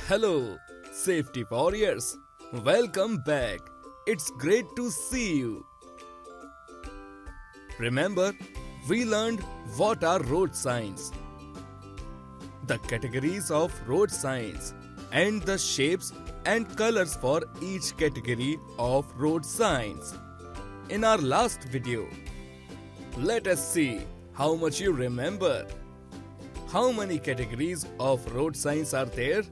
Hello, safety warriors. Welcome back. It's great to see you. Remember, we learned what are road signs, the categories of road signs, and the shapes and colors for each category of road signs. In our last video, let us see how much you remember. How many categories of road signs are there?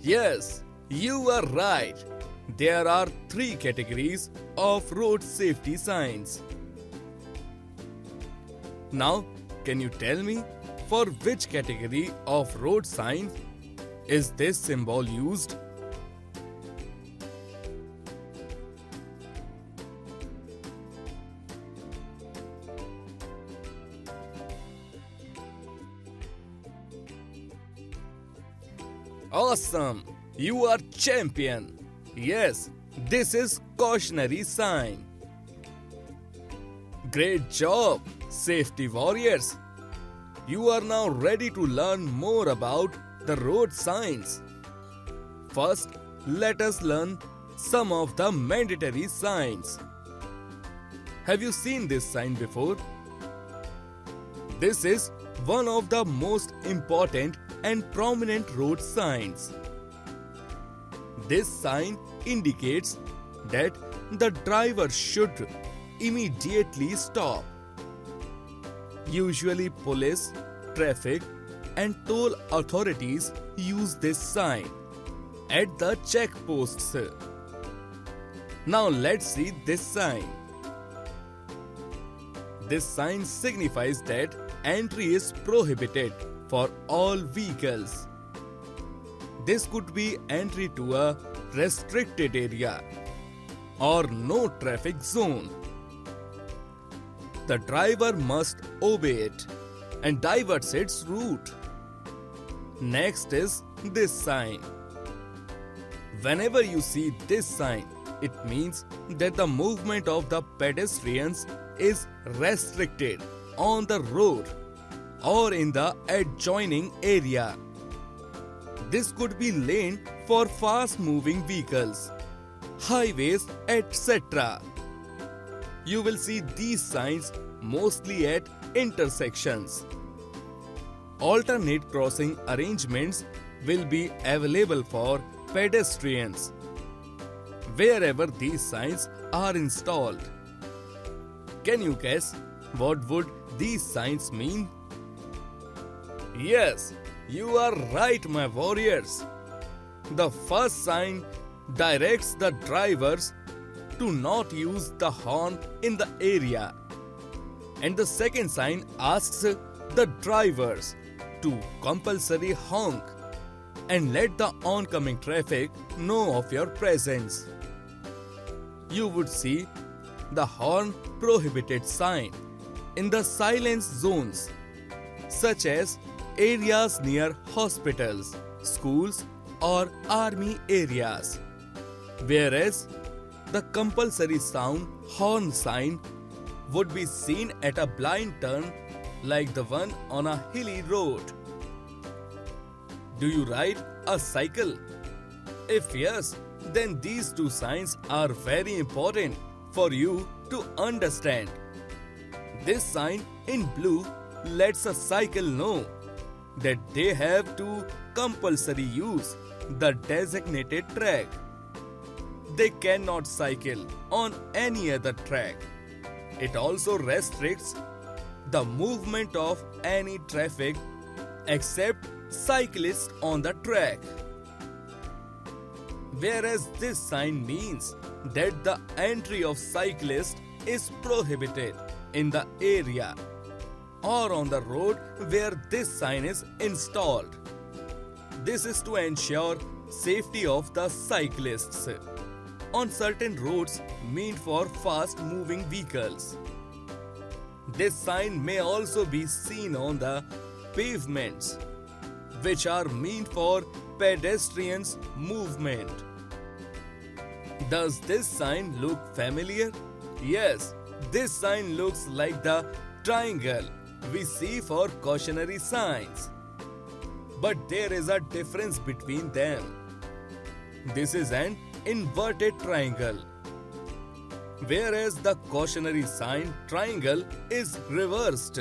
Yes, you are right. There are three categories of road safety signs. Now, can you tell me for which category of road sign is this symbol used? Awesome! You are champion! Yes, this is cautionary sign. Great job, safety warriors! You are now ready to learn more about the road signs. First, let us learn some of the mandatory signs. Have you seen this sign before? This is one of the most important and prominent road signs. This sign indicates that the driver should immediately stop. Usually police, traffic and toll authorities use this sign at the checkposts. Now let's see this sign. This sign signifies that entry is prohibited for all vehicles. This could be entry to a restricted area or no traffic zone. The driver must obey it and diverts its route. Next is this sign. Whenever you see this sign, it means that the movement of the pedestrians is restricted on the road or in the adjoining area. This could be lane for fast-moving vehicles, highways, etc. You will see these signs mostly at intersections. Alternate crossing arrangements will be available for pedestrians wherever these signs are installed. Can you guess what would these signs mean? Yes, you are right, my warriors. The first sign directs the drivers to not use the horn in the area. And the second sign asks the drivers to compulsory honk and let the oncoming traffic know of your presence. You would see the horn prohibited sign in the silence zones, such as areas near hospitals, schools or army areas. Whereas the compulsory sound horn sign would be seen at a blind turn like the one on a hilly road. Do you ride a cycle? If yes, then these two signs are very important for you to understand. This sign in blue lets a cycle know that they have to compulsory use the designated track. They cannot cycle on any other track. It also restricts the movement of any traffic except cyclists on the track. Whereas this sign means that the entry of cyclists is prohibited in the area or on the road where this sign is installed. This is to ensure safety of the cyclists on certain roads meant for fast-moving vehicles. This sign may also be seen on the pavements, which are meant for pedestrians' movement. Does this sign look familiar? Yes, this sign looks like the triangle we see for cautionary signs. But there is a difference between them. This is an inverted triangle, whereas the cautionary sign triangle is reversed.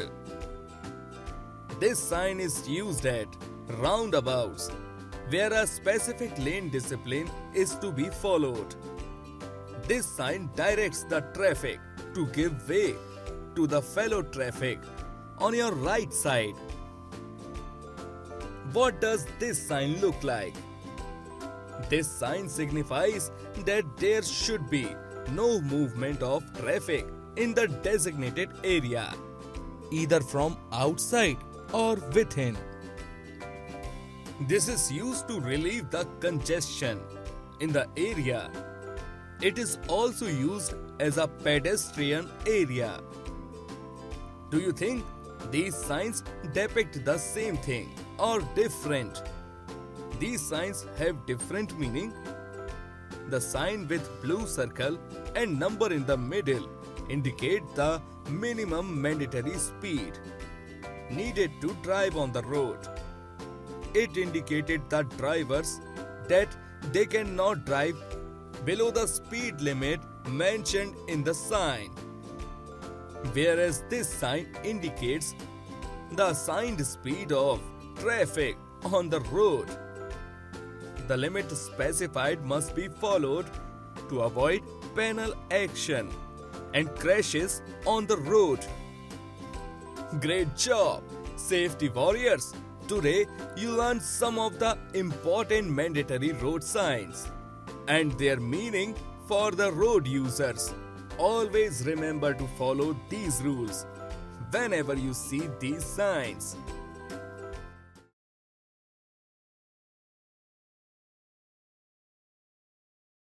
This sign is used at roundabouts, where a specific lane discipline is to be followed. This sign directs the traffic to give way to the fellow traffic on your right side. What does this sign look like? This sign signifies that there should be no movement of traffic in the designated area, either from outside or within. This is used to relieve the congestion in the area. It is also used as a pedestrian area. Do you think these signs depict the same thing or different? These signs have different meaning. The sign with blue circle and number in the middle indicate the minimum mandatory speed needed to drive on the road. It indicated the drivers that they cannot drive below the speed limit mentioned in the sign, whereas this sign indicates the assigned speed of traffic on the road. The limit specified must be followed to avoid penal action and crashes on the road. Great job, safety warriors! Today you learned some of the important mandatory road signs and their meaning for the road users. Always remember to follow these rules whenever you see these signs.